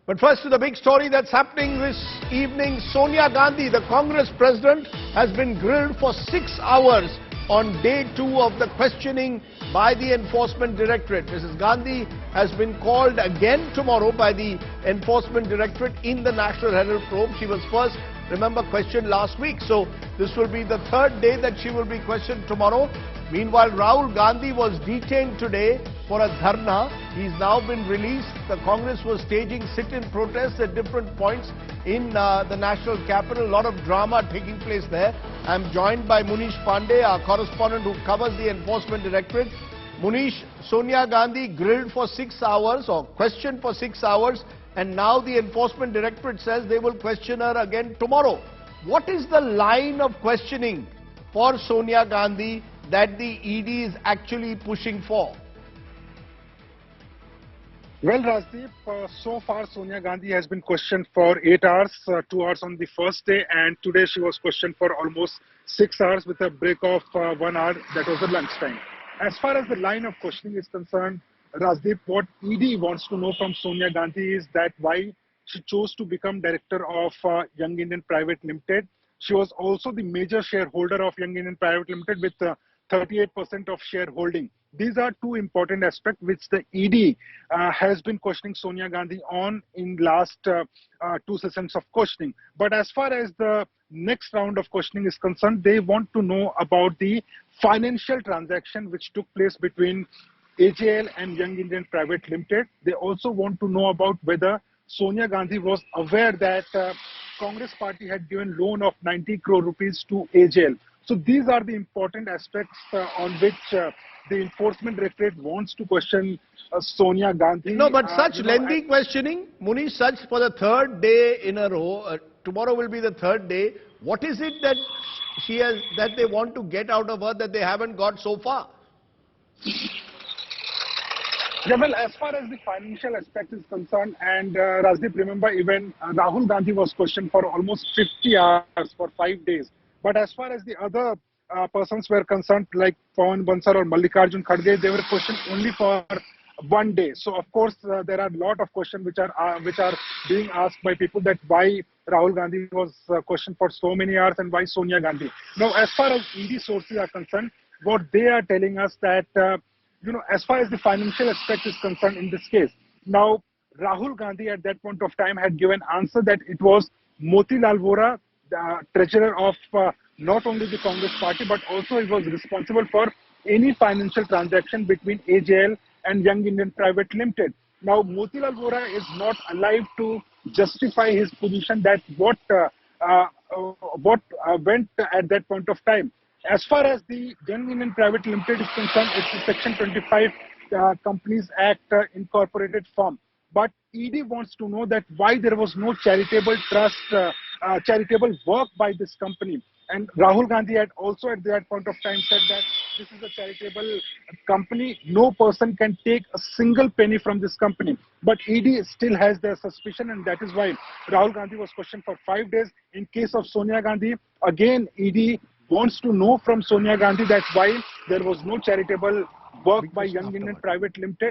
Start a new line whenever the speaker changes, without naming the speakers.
But first to the big story that's happening this evening. Sonia Gandhi, the Congress president, has been grilled for 6 hours on day 2 of the questioning by the Enforcement Directorate. Mrs. Gandhi has been called again tomorrow by the Enforcement Directorate in the National Herald probe. She was first, remember, questioned last week. So this will be the 3rd day that she will be questioned tomorrow. Meanwhile, Rahul Gandhi was detained today for a dharna. He's now been released. The Congress was staging sit-in protests at different points in the national capital. A lot of drama taking place there. I'm joined by Munish Pandey, our correspondent who covers the Enforcement Directorate. Munish, Sonia Gandhi grilled for 6 hours or questioned for 6 hours, and now the Enforcement Directorate says they will question her again tomorrow. What is the line of questioning for Sonia Gandhi that the ED is actually pushing for?
Well, Rajdeep, so far Sonia Gandhi has been questioned for 8 hours, 2 hours on the first day, and today she was questioned for almost 6 hours with a break of 1 hour, that was the lunchtime. As far as the line of questioning is concerned, Rajdeep, what ED wants to know from Sonia Gandhi is that why she chose to become director of Young Indian Private Limited. She was also the major shareholder of Young Indian Private Limited with 38% of shareholding. These are two important aspects which the ED has been questioning Sonia Gandhi on in last 2 sessions of questioning. But as far as the next round of questioning is concerned, they want to know about the financial transaction which took place between AJL and Young Indian Private Limited. They also want to know about whether Sonia Gandhi was aware that Congress party had given loan of 90 crore rupees to AJL. So these are the important aspects on which the Enforcement Directorate wants to question Sonia Gandhi.
No, but such lengthy questioning, Munish, such for the 3rd day in a row, tomorrow will be the 3rd day. What is it that she has, that they want to get out of her that they haven't got so far?
Yeah, well, as far as the financial aspect is concerned, and Rajdeep, remember, even Rahul Gandhi was questioned for almost 50 hours for 5 days. But as far as the other persons were concerned, like Pawan Bansal or Mallikarjun Kharge, they were questioned only for 1 day. So, of course, there are a lot of questions which are being asked by people that why Rahul Gandhi was questioned for so many hours and why Sonia Gandhi. Now, as far as ED sources are concerned, what they are telling us that, as far as the financial aspect is concerned in this case, now, Rahul Gandhi at that point of time had given answer that it was Motilal Vora, the treasurer of not only the Congress party, but also he was responsible for any financial transaction between AJL and Young Indian Private Limited. Now, Motilal Vora is not alive to justify his position that what went at that point of time. As far as the Young Indian Private Limited is concerned, it's the Section 25 Companies Act incorporated form. But ED wants to know that why there was no charitable trust, charitable work by this company. And Rahul Gandhi had also at that point of time said that this is a charitable company. No person can take a single penny from this company. But ED still has their suspicion, and that is why Rahul Gandhi was questioned for 5 days. In case of Sonia Gandhi, again, ED wants to know from Sonia Gandhi that why there was no charitable work by Young Indian Private Limited.